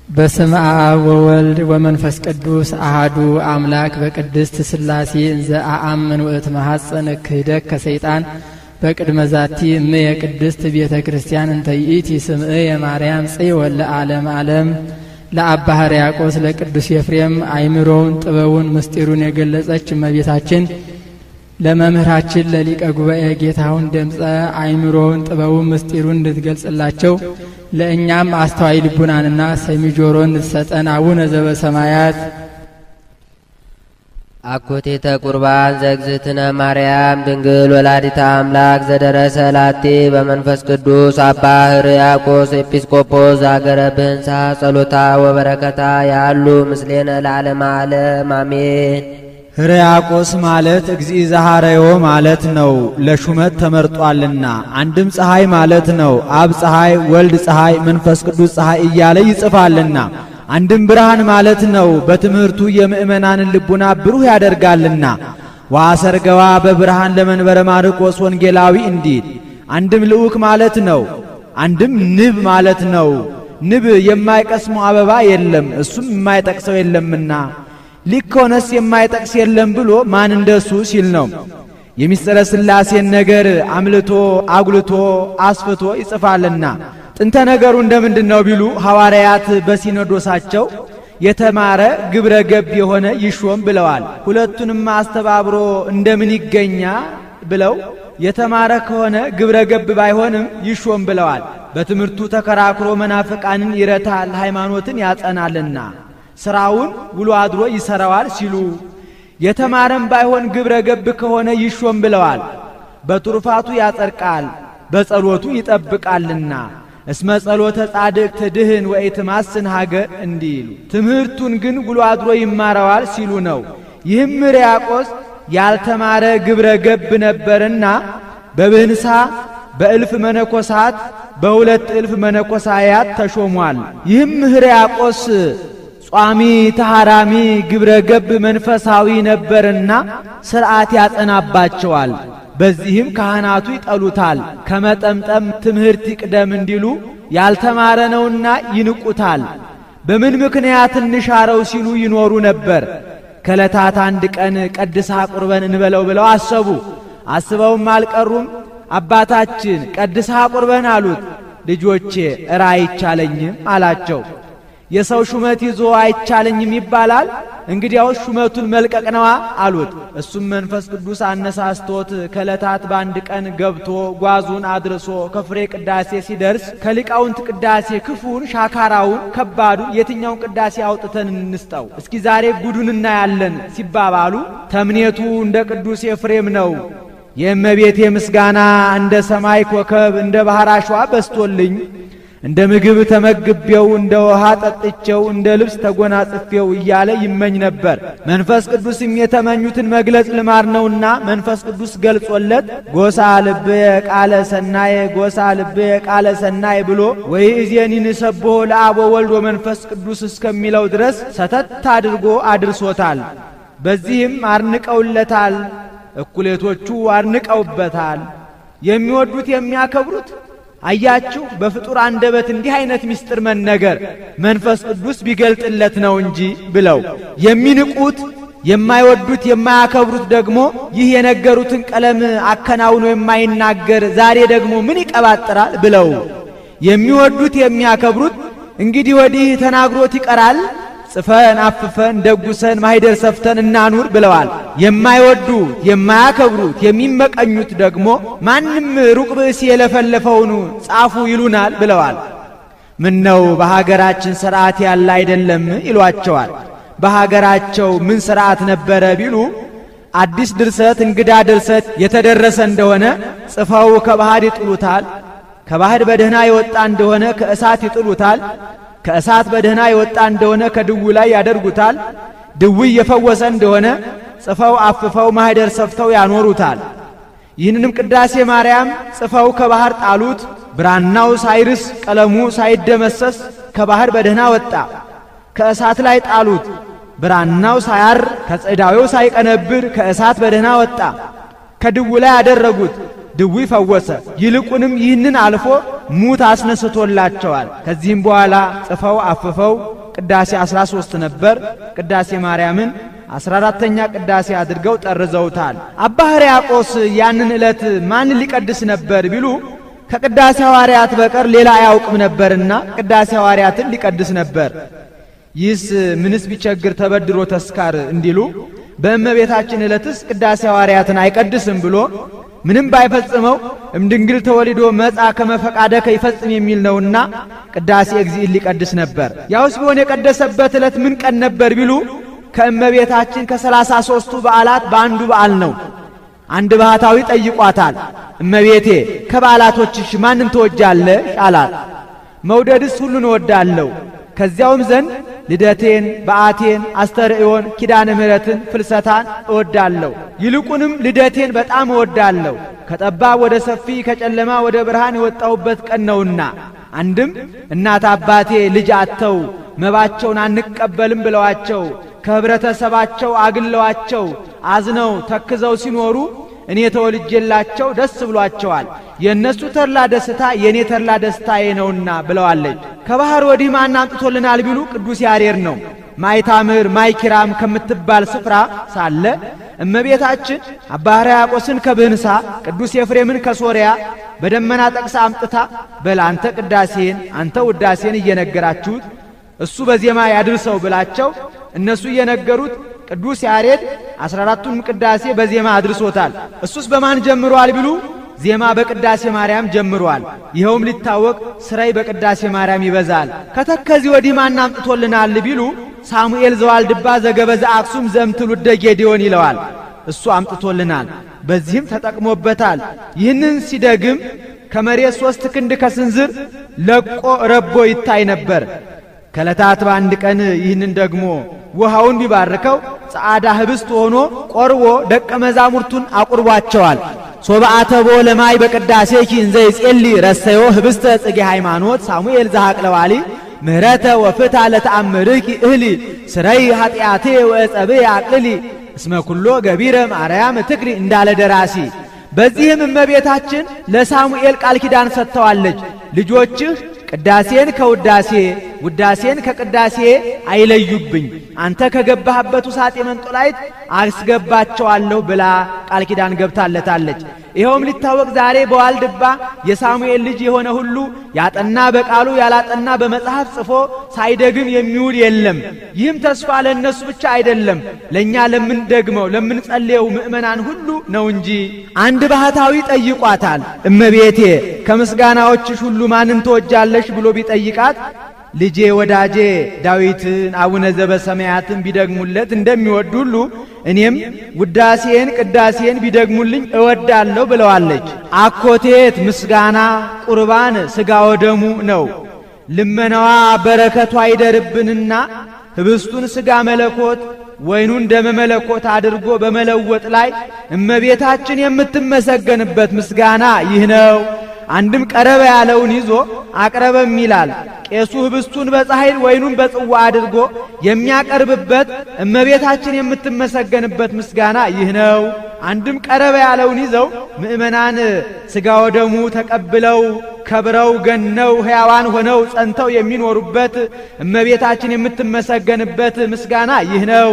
በስመ አብ ወወልድ ወመንፈስ ቅዱስ አሐዱ አምላክ በቅድስት ሥላሴ እንዘ አአምን ወእት መሐፀነ ክህደት ከሰይጣን በቅድመ ዛቲ እመ የቅድስት ቤተ ክርስቲያን እንተ ይእቲ ስምዕ የማርያም ጽዮን ለዓለም ዓለም ለአባ ሕርያቆስ ለቅዱስ ኤፍሬም አይምሮውን ጥበቡን ምስጢሩን የገለጸች እመቤታችን ለመምህራችን ለሊቀ ጉባኤ ጌታውን ደምፀ አይምሮውን ጥበቡን ምስጢሩን እንድትገልጽላቸው ለእኛም አስተዋይ ልቡናንና ሰሚ ጆሮን እንድትሰጠን አቡነ ዘበሰማያት አኮቴተ ቁርባን ዘእግዝእትነ ማርያም ድንግል ወላዲተ አምላክ ዘደረሰ ላቲ በመንፈስ ቅዱስ አባ ሕርያቆስ ኤጲስቆጶስ ዘአገረ ብህንሳ ጸሎታ ወበረከታ ያሉ ምስሌነ ለዓለመ ዓለም አሜን። ሕርያቆስ ማለት እግዚእ ዘሐረዮ ማለት ነው፣ ለሹመት ተመርጧልና። አንድም ፀሐይ ማለት ነው፣ አብ ፀሐይ ወልድ ፀሐይ መንፈስ ቅዱስ ፀሐይ እያለ ይጽፋልና። አንድም ብርሃን ማለት ነው፣ በትምህርቱ የምእመናንን ልቡና ብሩህ ያደርጋልና። ወአሰርገዋ በብርሃን ለመንበረ ማርቆስ ወንጌላዊ እንዲል። አንድም ልዑክ ማለት ነው፣ አንድም ንብ ማለት ነው። ንብ የማይቀስመው አበባ የለም፣ እሱም የማይጠቅሰው የለምና ሊኮነስ የማይጠቅስ የለም ብሎ ማን እንደሱ ሲል ነው። የሚስጥረ ሥላሴን ነገር አምልቶ አጉልቶ አስፍቶ ይጽፋልና። ጥንተ ነገሩ እንደምንድነው ቢሉ ሐዋርያት በሲኖዶሳቸው የተማረ ግብረ ገብ የሆነ ይሾም ብለዋል። ሁለቱንም አስተባብሮ እንደምን ይገኛ ብለው የተማረ ከሆነ ግብረ ገብ ባይሆንም ይሾም ብለዋል። በትምህርቱ ተከራክሮ መናፍቃንን ይረታል፣ ሃይማኖትን ያጸናልና ስራውን ውሎ አድሮ ይሰራዋል ሲሉ፣ የተማረም ባይሆን ግብረ ገብ ከሆነ ይሾም ብለዋል። በትሩፋቱ ያጸድቃል፣ በጸሎቱ ይጠብቃልና። እስመ ጸሎተ ጻድቅ ትድህን ወኢትማስን ሀገር እንዲሉ፣ ትምህርቱን ግን ውሎ አድሮ ይማረዋል ሲሉ ነው። ይህም ሕርያቆስ ያልተማረ ግብረ ገብ ነበርና በብህንሳ በእልፍ መነኮሳት በሁለት እልፍ መነኮሳያት ተሾሟል። ይህም ሕርያቆስ ጿሚ ተሐራሚ ግብረ ገብ መንፈሳዊ ነበርና ሥርዓት ያጸናባቸዋል። በዚህም ካህናቱ ይጠሉታል። ከመጠምጠም ትምህርት ይቅደም እንዲሉ ያልተማረ ነውና ይንቁታል። በምን ምክንያት እንሻረው ሲሉ ይኖሩ ነበር። ከዕለታት አንድ ቀን ቀድሳ ቁርበን እንበለው ብለው አሰቡ። አስበውም አልቀሩም። አባታችን ቀድሳ ቁርበን አሉት። ልጆቼ እረ አይቻለኝም አላቸው። የሰው ሹመት ይዞ አይቻለኝም ይባላል? እንግዲያውስ ሹመቱን መልቀቅ ነዋ አሉት። እሱም መንፈስ ቅዱስ አነሳስቶት ከዕለታት በአንድ ቀን ገብቶ ጓዙን አድርሶ ከፍሬ ቅዳሴ ሲደርስ ከሊቃውንት ቅዳሴ ክፉን ሻካራውን ከባዱን የትኛውን ቅዳሴ አውጥተን እንስጠው እስኪ ዛሬ ጉዱን እናያለን ሲባባሉ ተምኔቱ እንደ ቅዱስ ኤፍሬም ነው። የእመቤቴ ምስጋና እንደ ሰማይ ኮከብ እንደ ባህር አሸዋ በስቶልኝ እንደ ምግብ ተመግቤው እንደ ውሃ ጠጥቼው እንደ ልብስ ተጎናጽፌው እያለ ይመኝ ነበር። መንፈስ ቅዱስም የተመኙትን መግለጽ ልማድ ነውና መንፈስ ቅዱስ ገልጾለት ጎሳ ልብየ ቃለ ሰናየ ጎሳ ልብየ ቃለ ሰናየ ብሎ ወይ እዚያኒ ንሰብሖ ለአብ ወወልድ ወመንፈስ ቅዱስ እስከሚለው ድረስ ሰተት አድርጎ አድርሶታል። በዚህም አርንቀውለታል፣ እኩሌቶቹ አርንቀውበታል። የሚወዱት የሚያከብሩት አያችሁ በፍጡር አንደበት እንዲህ አይነት ምስጢር መነገር መንፈስ ቅዱስ ቢገልጥለት ነው እንጂ ብለው የሚንቁት የማይወዱት የማያከብሩት ደግሞ ይህ የነገሩትን ቀለም አከናውኖ የማይናገር ዛሬ ደግሞ ምን ይቀባጥራል ብለው የሚወዱት የሚያከብሩት እንግዲህ ወዲህ ተናግሮት ይቀራል ጽፈን አፍፈን ደጉሰን ማይደር ሰፍተን እናኑር ብለዋል። የማይወዱ የማያከብሩት የሚመቀኙት ደግሞ ማንም ሩቅ ብእሲ የለፈለፈውን ጻፉ ይሉናል ብለዋል። ምን ነው በሀገራችን ሥርዓት ያለ አይደለም ይሏቸዋል። በሀገራቸው ምን ሥርዓት ነበረ ቢሉ አዲስ ድርሰት እንግዳ ድርሰት የተደረሰ እንደሆነ ጽፈው ከባህር ይጥሉታል። ከባህር በደህና የወጣ እንደሆነ ከእሳት ይጥሉታል። ከእሳት በደህና የወጣ እንደሆነ ከድው ላይ ያደርጉታል። ድው የፈወሰ እንደሆነ ጽፈው አፍፈው ማህደር ሰፍተው ያኖሩታል። ይህንንም ቅዳሴ ማርያም ጽፈው ከባህር ጣሉት። ብራናው ሳይርስ ቀለሙ ሳይደመሰስ ከባህር በደህና ወጣ። ከእሳት ላይ ጣሉት። ብራናው ሳያር ከጽዳዌው ሳይቀነብር ከእሳት በደህና ወጣ። ከድው ላይ ያደረጉት ድዊ ፈወሰ። ይልቁንም ይህንን አልፎ ሙት አስነስቶላቸዋል። ከዚህም በኋላ ጽፈው አፍፈው ቅዳሴ 13 ነበር። ቅዳሴ ማርያምን 14ኛ ቅዳሴ አድርገው ጠርዘውታል። አባ ሕርያቆስ ያንን ዕለት ማን ሊቀድስ ነበር ቢሉ ከቅዳሴ ሐዋርያት በቀር ሌላ አያውቅም ነበርና ቅዳሴ ሐዋርያትን ሊቀድስ ነበር። ይህስ ምንስ ቢቸግር ተበድሮ ተስካር እንዲሉ በእመቤታችን ዕለትስ ቅዳሴ ሐዋርያትን አይቀድስም ብሎ ምንም ባይፈጽመው እምድንግል ተወልዶ መጻ ከመፈቃደከ ይፈጽም የሚል ነውና ቅዳሴ እግዚእ ሊቀድስ ነበር። ያውስ ቢሆን የቀደሰበት ዕለት ምን ቀን ነበር ቢሉ ከእመቤታችን ከ33ቱ በዓላት በአንዱ በዓል ነው። አንድ ባህታዊ ጠይቋታል። እመቤቴ ከበዓላቶችሽ ማንን ትወጃለሽ አላት። መውደድስ ሁሉን እወዳለሁ፣ ከዚያውም ዘንድ ልደቴን፣ በዓቴን፣ አስተርእዮን፣ ኪዳነ ምሕረትን፣ ፍልሰታን እወዳለሁ። ይልቁንም ልደቴን በጣም እወዳለሁ፣ ከጠባብ ወደ ሰፊ ከጨለማ ወደ ብርሃን የወጣሁበት ቀን ነውና። አንድም እናት አባቴ ልጅ አጥተው መባቸውን አንቀበልም ብለዋቸው ከህብረተሰባቸው አግለዋቸው አዝነው ተክዘው ሲኖሩ እኔ ተወልጄላቸው ደስ ብሏቸዋል። የነሱ ተድላ ደስታ የኔ ተድላ ደስታዬ ነውና ብለዋለች። ከባህር ወዲህ ማን አምጥቶልናል ቢሉ ቅዱስ ያሬድ ነው። ማይታምር ማይኪራም ከምትባል ስፍራ ሳለ እመቤታችን አባ ሕርያቆስን ከብህንሳ ቅዱስ ኤፍሬምን ከሶርያ በደመና ጠቅሳ አምጥታ በል አንተ ቅዳሴን አንተ ውዳሴን እየነገራችሁት እሱ በዜማ ያድርሰው ብላቸው እነሱ እየነገሩት ቅዱስ ያሬድ 14ቱን ቅዳሴ በዜማ አድርሶታል። እሱስ በማን ጀምሯል ቢሉ ዜማ በቅዳሴ ማርያም ጀምሯል። ይኸውም ሊታወቅ ስራይ በቅዳሴ ማርያም ይበዛል። ከተከዚ ወዲህ ማን አምጥቶልናል ቢሉ ሳሙኤል ዘዋልድባ ዘገበዘ አክሱም ዘምትውልደ ጌዴዎን ይለዋል። እሱ አምጥቶልናል። በዚህም ተጠቅሞበታል። ይህንን ሲደግም ከመሬት 3 ክንድ ከስንዝር ለቆ ረቦ ይታይ ነበር። ከለታት በአንድ ቀን ይህንን ደግሞ ውሃውን ቢባርከው ጻዕዳ ህብስት ሆኖ ቆርቦ ደቀ መዛሙርቱን አቁርቧቸዋል። ሶብአተቦ ለማይ በቅዳሴኪ እንዘ ይጼሊ ረሰዮ ህብስተ ጽጌ ሃይማኖት ሳሙኤል ዘሐቅለዋሊ ምህረተ ወፍታ ለተአምርኪ እህሊ ስረይ ኃጢአቴ ወጸቤ አቅልሊ እስመ ኩሎ ገቢረ ማርያም ትክሪ እንዳለ ደራሲ። በዚህም እመቤታችን ለሳሙኤል ቃል ኪዳን ሰጥተዋለች። ልጆችህ ቅዳሴን ከውዳሴ ውዳሴን ከቅዳሴ አይለዩብኝ፣ አንተ ከገባህበት ውሳጤ መንጦላይት አስገባቸዋለሁ ብላ ቃል ኪዳን ገብታለታለች። ይኸውም ሊታወቅ ዛሬ በዋልድባ የሳሙኤል ልጅ የሆነ ሁሉ ያጠና በቃሉ ያላጠና በመጽሐፍ ጽፎ ሳይደግም የሚውል የለም። ይህም ተስፋ ለእነሱ ብቻ አይደለም፣ ለእኛ ለምንደግመው ለምንጸልየው ምእመናን ሁሉ ነው እንጂ። አንድ ባህታዊ ጠይቋታል። እመቤቴ ከምስጋናዎችሽ ሁሉ ማንን ትወጃለሽ ብሎ ቢጠይቃት ልጄ ወዳጄ ዳዊትን አቡነ ዘበሰማያትን ቢደግሙለት እንደሚወድ ሁሉ እኔም ውዳሴን ቅዳሴን ቢደግሙልኝ እወዳለሁ ብለዋለች። አኮቴት ምስጋና ቁርባን ሥጋ ወደሙ ነው። ልመናዋ በረከቷ ይደርብንና ህብስቱን ሥጋ መለኮት ወይኑን ደመ መለኮት አድርጎ በመለወጥ ላይ እመቤታችን የምትመሰገንበት ምስጋና ይህ ነው። አንድም ቀረበ ያለውን ይዞ አቅረበም ይላል። ቄሱ ህብስቱን በፀሐይል ወይኑን በጽዋ አድርጎ የሚያቀርብበት እመቤታችን የምትመሰገንበት ምስጋና ይህ ነው። አንድም ቀረበ ያለውን ይዘው ምእመናን ሥጋ ወደሙ ተቀብለው ከብረው ገነው ሕያዋን ሆነው ጸንተው የሚኖሩበት እመቤታችን የምትመሰገንበት ምስጋና ይህ ነው።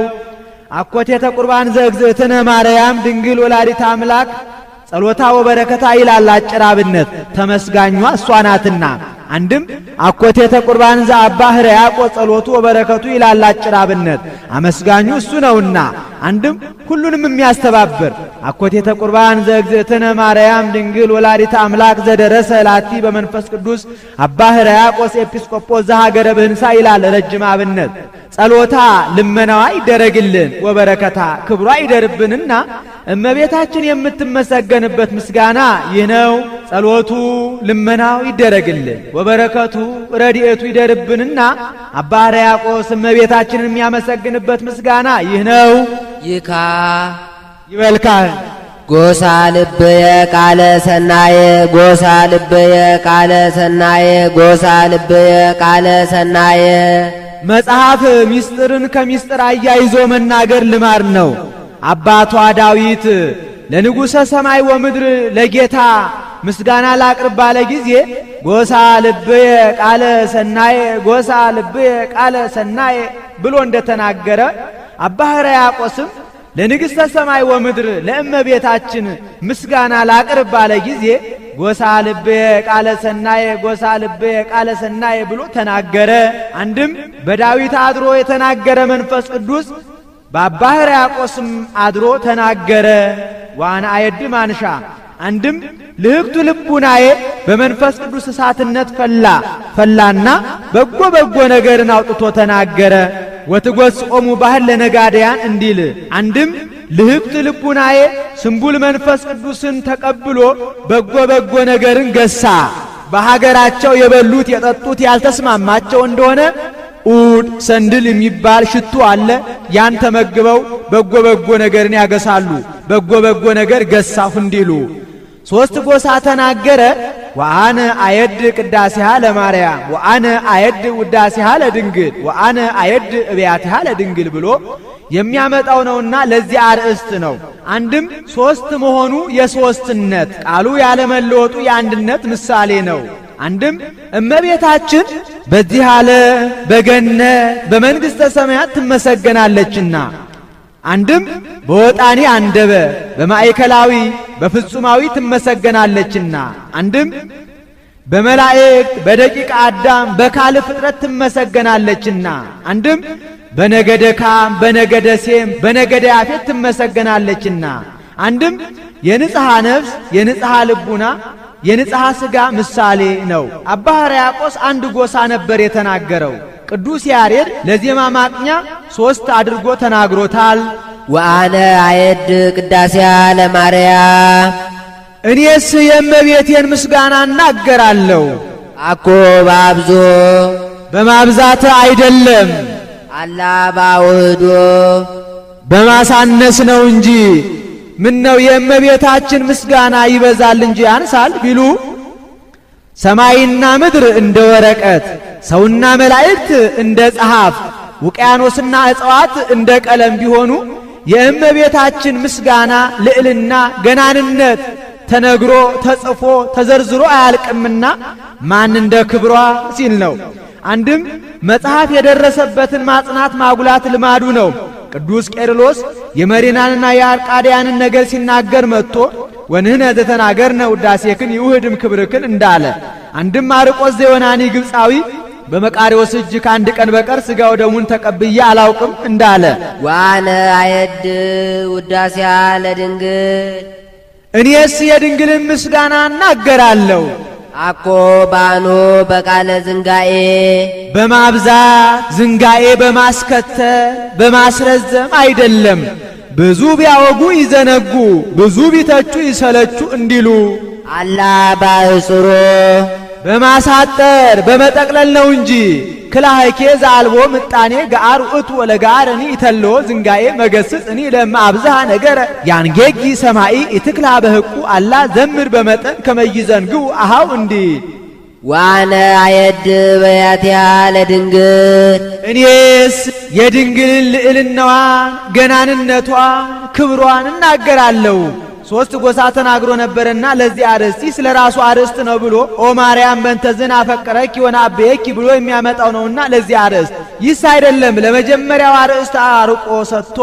አኮቴተ ቁርባን ዘእግዝእትነ ማርያም ድንግል ወላዲተ አምላክ ጸሎታ ወበረከታ ይላል አጭር አብነት ተመስጋኟ እሷ ናትና። አንድም አኮቴተ ቁርባን ዘአባ ሕርያቆስ ጸሎቱ ወበረከቱ ይላል አጭር አብነት አመስጋኙ እሱ ነውና። አንድም ሁሉንም የሚያስተባብር አኮቴተ ቁርባን ዘእግዝእትነ ማርያም ድንግል ወላዲተ አምላክ ዘደረሰ ላቲ በመንፈስ ቅዱስ አባ ሕርያቆስ ኤጲስቆጶስ ዘሀገረ ብህንሳ ይላል ረጅም አብነት። ጸሎታ ልመናዋ ይደረግልን ወበረከታ ክብሯ ይደርብንና እመቤታችን የምትመሰገንበት ምስጋና ይህ ነው። ጸሎቱ ልመናው ይደረግልን ወበረከቱ ረድኤቱ ይደርብንና አባ ሕርያቆስ እመቤታችንን የሚያመሰግንበት ምስጋና ይህ ነው። ይካ ይበልካል ጎሳ ልብየ ቃለ ሰናየ ጎሳ ልብየ ቃለ ሰናየ ጎሳ ልብየ ቃለ ሰናየ። መጽሐፍ ሚስጥርን ከሚስጥር አያይዞ መናገር ልማድ ነው። አባቷ ዳዊት ለንጉሠ ሰማይ ወምድር ለጌታ ምስጋና ላቅርብ ባለ ጊዜ ጎሳ ልብየ ቃለ ሰናየ ጎሳ ልብየ ቃለ ሰናየ ብሎ እንደተናገረ አባ ሕርያቆስም ለንግሥተ ሰማይ ወምድር ለእመቤታችን ምስጋና ላቅርብ ባለ ጊዜ ጎሳ ልብየ ቃለ ሰናየ ጎሳ ልብየ ቃለ ሰናየ ብሎ ተናገረ። አንድም በዳዊት አድሮ የተናገረ መንፈስ ቅዱስ በአባ ሕርያቆስም አድሮ ተናገረ። ዋና አየድ ማንሻ አንድም ልህቅቱ ልቡናዬ በመንፈስ ቅዱስ እሳትነት ፈላና በጎ ነገርን አውጥቶ ተናገረ። ወትጎስቆሙ ባህል ለነጋዴያን እንዲል አንድም ልህቅቱ ልቡናዬ ስንቡል መንፈስ ቅዱስን ተቀብሎ በጎ ነገርን ገሳ። በሀገራቸው የበሉት የጠጡት ያልተስማማቸው እንደሆነ ኡድ ሰንድል የሚባል ሽቱ አለ። ያን ተመግበው በጎ ነገርን ያገሳሉ። በጎ ነገር ገሳሁ እንዲሉ ሶስት ጎሳ ተናገረ። ወአነ አየድ ቅዳሴሃ ለማርያም ወአነ አየድ ውዳሴሃ ለድንግል ወአነ አየድ እብያትሃ ለድንግል ብሎ የሚያመጣው ነውና ለዚህ አርእስት ነው። አንድም ሶስት መሆኑ የሶስትነት ቃሉ ያለመለወጡ የአንድነት ምሳሌ ነው። አንድም እመቤታችን በዚህ ዓለም በገነት በመንግሥተ ሰማያት ትመሰገናለችና አንድም በወጣኒ አንደበ በማዕከላዊ በፍጹማዊ ትመሰገናለችና አንድም በመላእክት በደቂቀ አዳም በካል ፍጥረት ትመሰገናለችና አንድም በነገደ ካም በነገደ ሴም በነገደ ያፌት ትመሰገናለችና አንድም የንጽሐ ነፍስ የንጽሐ ልቡና የንጽሐ ሥጋ ምሳሌ ነው። አባ ሕርያቆስ አንድ ጎሳ ነበር የተናገረው። ቅዱስ ያሬድ ለዜማ ማቅኛ ሶስት አድርጎ ተናግሮታል። ወአነ አየድ ቅዳሴሃ ለማርያም እኔስ የእመቤቴን ምስጋና እናገራለሁ። አኮ ባብዞ በማብዛት አይደለም፣ አላ ባውህዶ በማሳነስ ነው እንጂ። ምን ነው የእመቤታችን ምስጋና ይበዛል እንጂ ያንሳል ቢሉ ሰማይና ምድር እንደ ወረቀት ሰውና መላእክት እንደ ጸሐፍ ውቅያኖስና እጽዋት እንደ ቀለም ቢሆኑ የእመቤታችን ምስጋና ልዕልና ገናንነት ተነግሮ ተጽፎ ተዘርዝሮ አያልቅምና ማን እንደ ክብሯ ሲል ነው። አንድም መጽሐፍ የደረሰበትን ማጽናት ማጉላት ልማዱ ነው። ቅዱስ ቄርሎስ የመሪናንና የአርቃዲያንን ነገር ሲናገር መጥቶ ወንህነ ዘተናገርነ ውዳሴክን ይውህድም ክብርክን እንዳለ አንድም ማርቆስ ዘዮናኒ ግብፃዊ በመቃሪዎስ እጅ ከአንድ ቀን በቀር ሥጋው ደሙን ተቀብዬ አላውቅም እንዳለ ወአነ አየድ ውዳሴሃ ለድንግል እኔስ የድንግልን ምስጋና እናገራለሁ። አኮ ባኖ በቃለ ዝንጋኤ በማብዛት ዝንጋኤ በማስከተል በማስረዘም አይደለም። ብዙ ቢያወጉ ይዘነጉ ብዙ ቢተቹ ይሰለቹ እንዲሉ አላ ባእስሮ በማሳጠር በመጠቅለል ነው እንጂ ክላህኬ ዘአልቦ ምጣኔ ገአር ውእቱ ወለጋርኒ ይተልዎ ዝንጋኤ መገስጽ እኒ ለማብዛህ ነገር ያንጌጊ ሰማይ ኢትክላ በህቁ አላ ዘምር በመጠን ከመይዘንግው አሃው እንዲ ዋነ አየድ በያቲሃ ለድንግል እኔስ የድንግልን ልዕልናዋን ገናንነቷን ክብሯን እናገራለሁ። ሶስት ጎሳ ተናግሮ ነበርና ለዚህ አርእስቲ ስለ ራሱ አርእስት ነው ብሎ ኦ ማርያም በእንተዝን አፈቀረኪ ወናበየኪ ብሎ የሚያመጣው ነውና ለዚህ አርእስት ይስ አይደለም። ለመጀመሪያው አርእስት አርቆ ሰጥቶ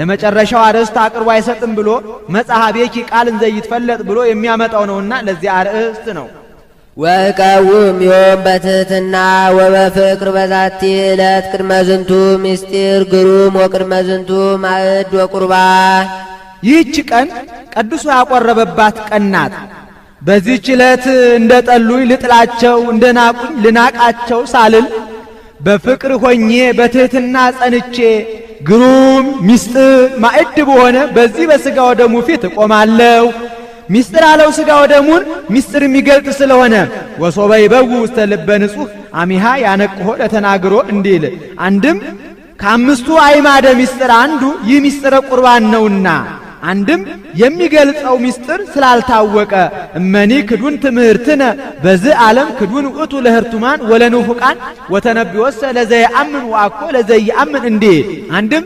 ለመጨረሻው አርእስት አቅርቦ አይሰጥም ብሎ መጽሐቤኪ ቃልን ዘይትፈለጥ ብሎ የሚያመጣው ነውና ለዚህ አርእስት ነው። ወቀውም ዮም በትሕትና ወበፍቅር በዛቲ ዕለት ቅድመ ዝንቱ ምስጢር ግሩም ወቅድመ ዝንቱ ማዕድ ወቁርባን ይህች ቀን ቅዱሱ ያቆረበባት ቀን ናት። በዚህች ዕለት እንደ ጠሉኝ ልጥላቸው እንደ ናቁኝ ልናቃቸው ሳልል በፍቅር ሆኜ በትሕትና ጸንቼ ግሩም ምስጢር ማዕድ በሆነ በዚህ በሥጋ ወደሙ ፊት እቆማለሁ። ምስጢር አለው ሥጋ ወደሙን ምስጢር የሚገልጥ ስለሆነ ወሶበ ይበው ውስተ ልበ ንጹሕ አሚሃ ያነቅሆ ለተናግሮ እንዲል አንድም ከአምስቱ አዕማደ ምስጢር አንዱ ይህ ምስጢረ ቁርባን ነውና አንድም የሚገልጸው ምስጢር ስላልታወቀ እመኒ ክዱን ትምህርትነ በዚህ ዓለም ክዱን ውእቱ ለህርቱማን ወለንፉቃን ወተነቢወሰ ለዘየአምን ወአኮ ለዘየአምን እንዲል አንድም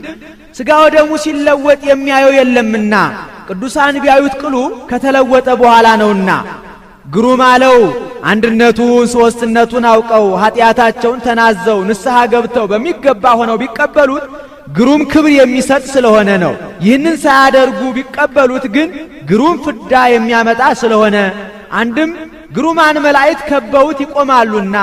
ሥጋ ወደሙ ሲለወጥ የሚያየው የለምና ቅዱሳን ቢያዩት ቅሉ ከተለወጠ በኋላ ነውና ግሩም አለው አንድነቱን ሶስትነቱን አውቀው ኃጢአታቸውን ተናዘው ንስሐ ገብተው በሚገባ ሆነው ቢቀበሉት ግሩም ክብር የሚሰጥ ስለሆነ ነው። ይህንን ሳያደርጉ ቢቀበሉት ግን ግሩም ፍዳ የሚያመጣ ስለሆነ አንድም ግሩማን መላእክት ከበውት ይቆማሉና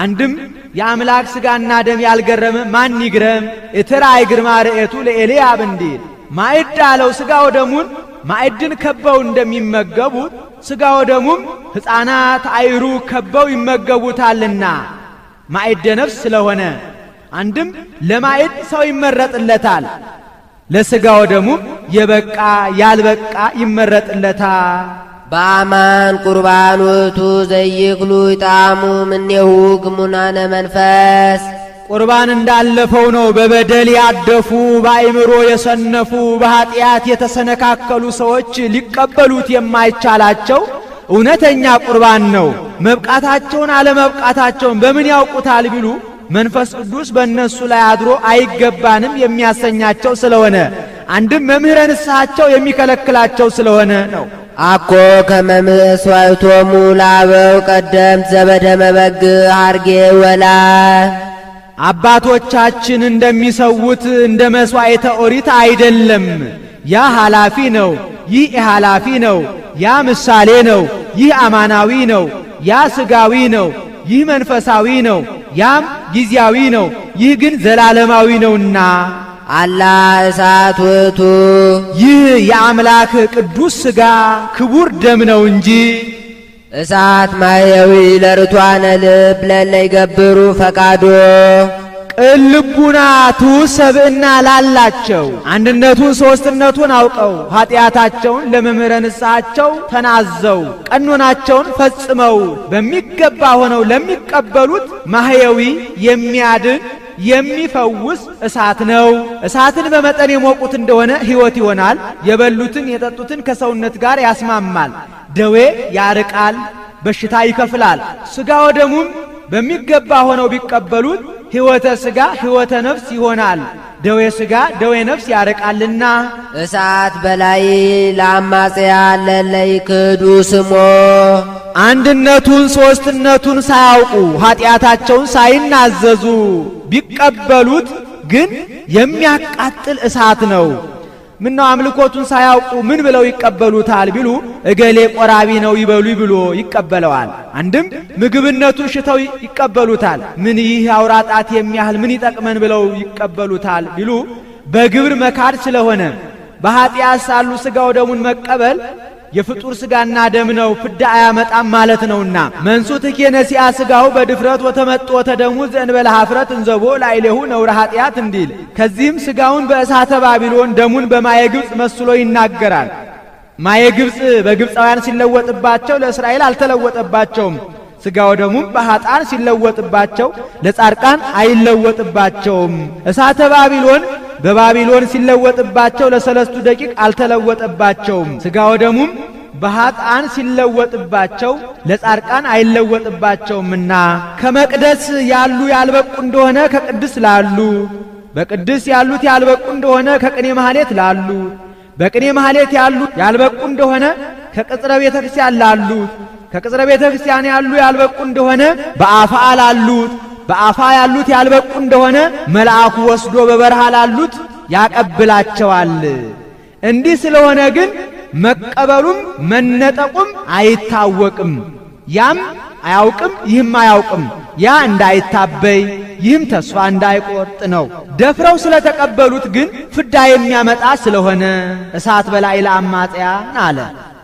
አንድም የአምላክ ሥጋና ደም ያልገረመ ማን ይግረም እትራይ ግርማ ርኤቱ ለኤልያብ እንዲል ማዕድ አለው ሥጋ ወደሙን ማዕድን ከበው እንደሚመገቡት ሥጋ ወደሙም ሕፃናት አይሩ ከበው ይመገቡታልና ማዕደ ነፍስ ስለሆነ አንድም ለማዕድ ሰው ይመረጥለታል ለሥጋ ወደሙም የበቃ ያልበቃ ይመረጥለታል። በአማን ቁርባን ውእቱ ዘይክሉ ይጣሙ ምኔሁ ግሙናነ መንፈስ ቁርባን እንዳለፈው ነው። በበደል ያደፉ በአእምሮ የሰነፉ በኃጢአት የተሰነካከሉ ሰዎች ሊቀበሉት የማይቻላቸው እውነተኛ ቁርባን ነው። መብቃታቸውን አለመብቃታቸውን በምን ያውቁታል ቢሉ መንፈስ ቅዱስ በእነሱ ላይ አድሮ አይገባንም የሚያሰኛቸው ስለሆነ አንድም መምህረ ንስሐቸው የሚከለክላቸው ስለሆነ ነው። አኮ ከመምስዋዕቶሙ ለአበው ቀደምት ዘበደመ በግ ሐርጌ ወላ አባቶቻችን እንደሚሰውት እንደ መስዋዕተ ኦሪት አይደለም። ያ ኃላፊ ነው፣ ይህ ኃላፊ ነው። ያ ምሳሌ ነው፣ ይህ አማናዊ ነው። ያ ሥጋዊ ነው፣ ይህ መንፈሳዊ ነው። ያም ጊዜያዊ ነው፣ ይህ ግን ዘላለማዊ ነውና አላ እሳት ውእቱ ይህ የአምላክ ቅዱስ ሥጋ ክቡር ደም ነው እንጂ እሳት ማየዊ ለርቷነ ልብ ለለ ይገብሩ ፈቃዶ ቅን ልቡና ትሑት ሰብእና ላላቸው አንድነቱን ሶስትነቱን አውቀው ኃጢአታቸውን ለመምህረ ንስሐቸው ተናዘው ቀኖናቸውን ፈጽመው በሚገባ ሆነው ለሚቀበሉት ማህየዊ የሚያድን የሚፈውስ እሳት ነው። እሳትን በመጠን የሞቁት እንደሆነ ሕይወት ይሆናል። የበሉትን የጠጡትን ከሰውነት ጋር ያስማማል። ደዌ ያርቃል፣ በሽታ ይከፍላል። ሥጋ ወደሙም በሚገባ ሆነው ቢቀበሉት ሕይወተ ሥጋ ሕይወተ ነፍስ ይሆናል። ደዌ ሥጋ ደዌ ነፍስ ያርቃልና እሳት በላይ ለአማጽያን ለለ ይክዱ ስሞ አንድነቱን ሶስትነቱን ሳያውቁ ኃጢአታቸውን ሳይናዘዙ ቢቀበሉት ግን የሚያቃጥል እሳት ነው። ምነው አምልኮቱን ሳያውቁ ምን ብለው ይቀበሉታል ቢሉ እገሌ ቆራቢ ነው ይበሉ ብሎ ይቀበለዋል። አንድም ምግብነቱን ሽተው ይቀበሉታል። ምን ይህ አውራጣት የሚያህል ምን ይጠቅመን ብለው ይቀበሉታል ቢሉ በግብር መካድ ስለሆነ በኃጢአት ሳሉ ሥጋው ደሙን መቀበል የፍጡር ሥጋና ደም ነው፣ ፍዳ አያመጣም ማለት ነውና መንሱት ከነሲያ ሥጋው በድፍረት ወተመጥቶ ተደሙ ዘእንበለ ኀፍረት እንዘቦ ላይሌሁ ነውረ ኃጢአት እንዲል ከዚህም ሥጋውን በእሳተ ባቢሎን ደሙን በማየ ግብጽ መስሎ ይናገራል። ማየ ግብጽ በግብፃውያን ሲለወጥባቸው ለእስራኤል አልተለወጠባቸውም። ሥጋው ደሙም በኃጣን ሲለወጥባቸው ለጻድቃን አይለወጥባቸውም። እሳተ ባቢሎን በባቢሎን ሲለወጥባቸው ለሰለስቱ ደቂቅ አልተለወጠባቸውም። ሥጋው ደሙም በኃጣን ሲለወጥባቸው ለጻድቃን አይለወጥባቸውምና ከመቅደስ ያሉ ያልበቁ እንደሆነ ከቅድስ ላሉ፣ በቅድስ ያሉት ያልበቁ እንደሆነ ከቅኔ ማህሌት ላሉ፣ በቅኔ ማህሌት ያሉ ያልበቁ እንደሆነ ከቅጽረ ቤተ ክርስቲያን ላሉት፣ ከቅጽረ ቤተ ክርስቲያን ያሉ ያልበቁ እንደሆነ በአፋ ላሉት፣ በአፋ ያሉት ያልበቁ እንደሆነ መልአኩ ወስዶ በበረሃ ላሉት ያቀብላቸዋል። እንዲህ ስለሆነ ግን መቀበሉም መነጠቁም አይታወቅም። ያም አያውቅም፣ ይህም አያውቅም። ያ እንዳይታበይ ይህም ተስፋ እንዳይቆርጥ ነው። ደፍረው ስለተቀበሉት ግን ፍዳ የሚያመጣ ስለሆነ እሳት በላይ ለአማጽያን አለ።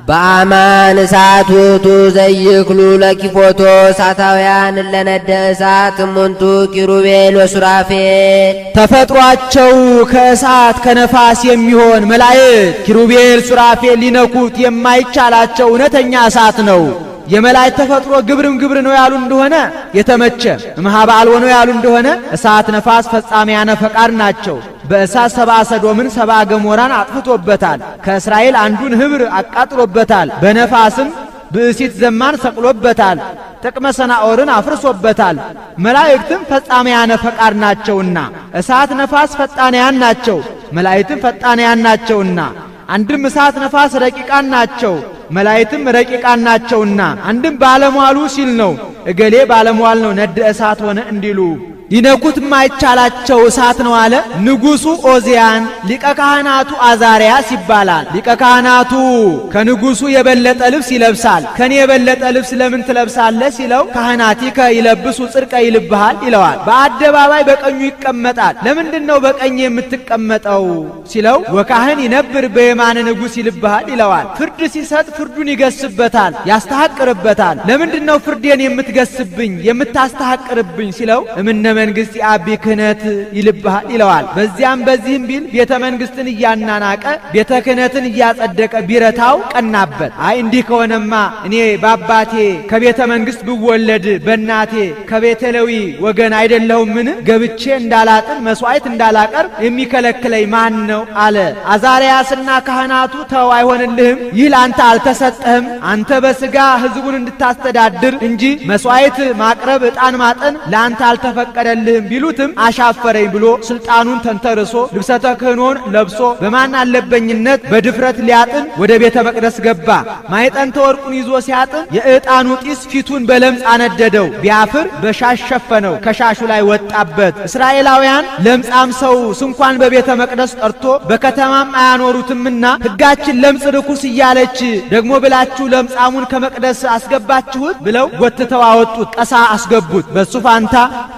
በአማን እሳት ውእቱ ዘይክሉ ለኪፎቶ እሳታውያን ለነደ እሳት እሙንቱ ኪሩቤል ወሱራፌል ተፈጥሯቸው ከእሳት ከነፋስ የሚሆን መላእክት ኪሩቤል ሱራፌል ሊነኩት የማይቻላቸው እውነተኛ እሳት ነው። የመላእክት ተፈጥሮ ግብርም ግብር ነው ያሉ እንደሆነ የተመቸ እምኀበ አልቦ ነው ያሉ እንደሆነ እሳት ነፋስ ፈጻሚያነ ፈቃድ ናቸው። በእሳት ሰብአ ሰዶምን ሰብአ ገሞራን አጥፍቶበታል። ከእስራኤል አንዱን ህብር አቃጥሎበታል። በነፋስም ብእሲት ዘማን ሰቅሎበታል። ጥቅመ ሰናኦርን አፍርሶበታል። መላእክትም ፈጻሚያነ ፈቃድ ናቸውና እሳት ነፋስ ፈጣንያን ናቸው፣ መላእክትም ፈጣንያን ናቸውና አንድም እሳት ነፋስ ረቂቃን ናቸው፣ መላእክትም ረቂቃን ናቸውና አንድም ባለሟሉ ሲል ነው። እገሌ ባለሟል ነው ነድ እሳት ሆነ እንዲሉ ሊነኩት ማይቻላቸው እሳት ነው አለ። ንጉሱ ኦዚያን ሊቀ ካህናቱ አዛሪያስ ይባላል። ሊቀ ካህናቱ ከንጉሱ የበለጠ ልብስ ይለብሳል። ከኔ የበለጠ ልብስ ለምን ትለብሳለህ ሲለው ካህናቲከ ይለብሱ ጽድቀ ይልብሃል ይለዋል። በአደባባይ በቀኙ ይቀመጣል። ለምንድነው በቀኝ የምትቀመጠው ሲለው ወካህን ይነብር በየማነ ንጉስ ይልብሃል ይለዋል። ፍርድ ሲሰጥ ፍርዱን ይገስበታል፣ ያስተሐቅርበታል። ለምንድነው ፍርዴን የምትገስብኝ የምታስተሐቅርብኝ ሲለው እምነ መንግስት ያቢ ክህነት ይልብሃል ይለዋል። በዚያም በዚህም ቢል ቤተ መንግስትን እያናናቀ ቤተ ክህነትን እያጸደቀ ቢረታው ቀናበት። አይ እንዲህ ከሆነማ እኔ በአባቴ ከቤተ መንግስት ብወለድ በእናቴ ከቤተ ሌዊ ወገን አይደለሁምን? ገብቼ እንዳላጥን መስዋዕት እንዳላቀርብ የሚከለክለኝ ማን ነው አለ። አዛሪያስና ካህናቱ ተው አይሆንልህም፣ ይህ አንተ አልተሰጠህም። አንተ በስጋ ህዝቡን እንድታስተዳድር እንጂ መስዋዕት ማቅረብ ዕጣን ማጠን ለአንተ አልተፈቀደልህም ቢሉትም አሻፈረኝ ብሎ ስልጣኑን ተንተርሶ ልብሰ ተክህኖን ለብሶ በማን አለበኝነት በድፍረት ሊያጥን ወደ ቤተ መቅደስ ገባ። ማይጠንተ ወርቁን ይዞ ሲያጥን የዕጣኑ ጢስ ፊቱን በለምጽ አነደደው። ቢያፍር በሻሽ ሸፈነው፣ ከሻሹ ላይ ወጣበት። እስራኤላውያን ለምጻም ሰው ስንኳን በቤተ መቅደስ ጠርቶ በከተማም አያኖሩትምና ሕጋችን ለምጽ ርኩስ እያለች ደግሞ ብላችሁ ለምጻሙን ከመቅደስ አስገባችሁት ብለው ጎትተው አወጡት፣ ቀሳ አስገቡት። በሱ ፋንታ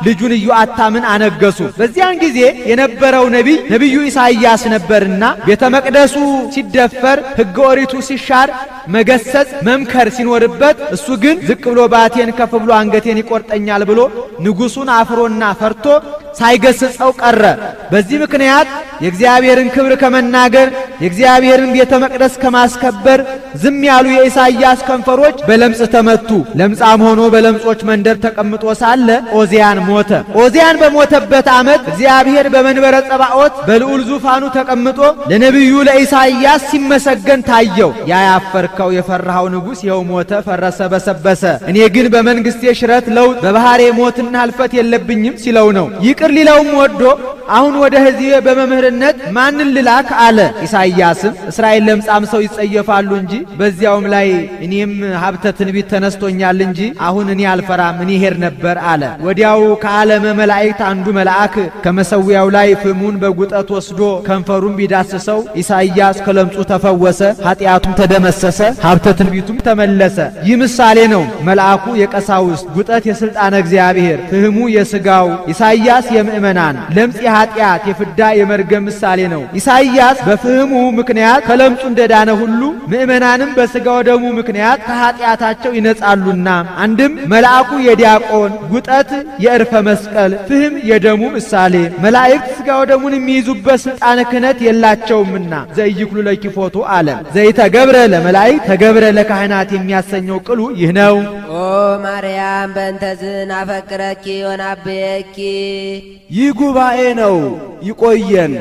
ልጁን ኢዮአታምን አነገሱ። በዚያን ጊዜ የነበረው ነቢዩ ኢሳይያስ ነበርና ቤተ መቅደሱ ሲደፈር ሕገ ኦሪቱ ሲሻር መገሰጽ መምከር ሲኖርበት እሱ ግን ዝቅ ብሎ ባቴን ከፍ ብሎ አንገቴን ይቆርጠኛል ብሎ ንጉሱን አፍሮና ፈርቶ ሳይገስጸው ቀረ። በዚህ ምክንያት የእግዚአብሔርን ክብር ከመናገር የእግዚአብሔርን ቤተ መቅደስ ከማስከበር ዝም ያሉ የኢሳይያስ ከንፈሮች በለምጽ ተመቱ። ለምጻም ሆኖ በለምጾች መንደር ተቀምጦ ሳለ ኦዚያን ሞተ። ኦዚያን በሞተበት ዓመት እግዚአብሔር በመንበረ ጸባዖት በልዑል ዙፋኑ ተቀምጦ ለነቢዩ ለኢሳይያስ ሲመሰገን ታየው። ያ ያፈርከው የፈራሃው ንጉሥ ይኸው ሞተ፣ ፈረሰ፣ በሰበሰ። እኔ ግን በመንግስቴ ሽረት ለውጥ በባህሬ ሞትና ህልፈት የለብኝም ሲለው ነው። ይቅር ሊለውም ወዶ አሁን ወደ ሕዝቤ በመምህርነት ማንን ልላክ አለ። ኢሳይያስም እስራኤል ለምጻም ሰው ይጸየፋሉ እንጂ በዚያውም ላይ እኔም ሀብተ ትንቢት ተነስቶኛል እንጂ አሁን እኔ አልፈራም፣ እኔ ሄር ነበር አለ። ወዲያው ከዓለመ መላእክት አንዱ መልአክ ከመሰዊያው ላይ ፍሙን በጉጠት ወስዶ ከንፈሩን ቢዳስሰው ኢሳይያስ ከለምጹ ተፈወሰ፣ ኃጢአቱም ተደመሰሰ፣ ሀብተ ትንቢቱም ተመለሰ። ይህ ምሳሌ ነው። መልአኩ የቀሳውስት፣ ጉጠት የሥልጣነ እግዚአብሔር፣ ፍህሙ የሥጋው፣ ኢሳይያስ የምእመናን፣ ለምጽ የኃጢአት የፍዳ የመርገም ምሳሌ ነው። ኢሳይያስ በፍህሙ ምክንያት ከለምጹ እንደዳነ ሁሉ ምእመናንም በሥጋው ደሙ ምክንያት ከኃጢአታቸው ይነጻሉና አንድም መልአኩ የዲያቆን፣ ጉጠት የእርፈ መስቀል፣ ፍህም የደሙ ምሳሌ። መላእክት ሥጋው ደሙን የሚይዙበት ሥልጣነ ክህነት የላቸውምና ዘይክሉ ለኪፎቱ አለ። ዘይተገብረ ለመላእክት ተገብረ ለካህናት የሚያሰኘው ቅሉ ይህ ነው። ኦ ማርያም በእንተዝን አፈቅረኪ ወናብየኪ። ይህ ጉባኤ ነው። ይቆየን።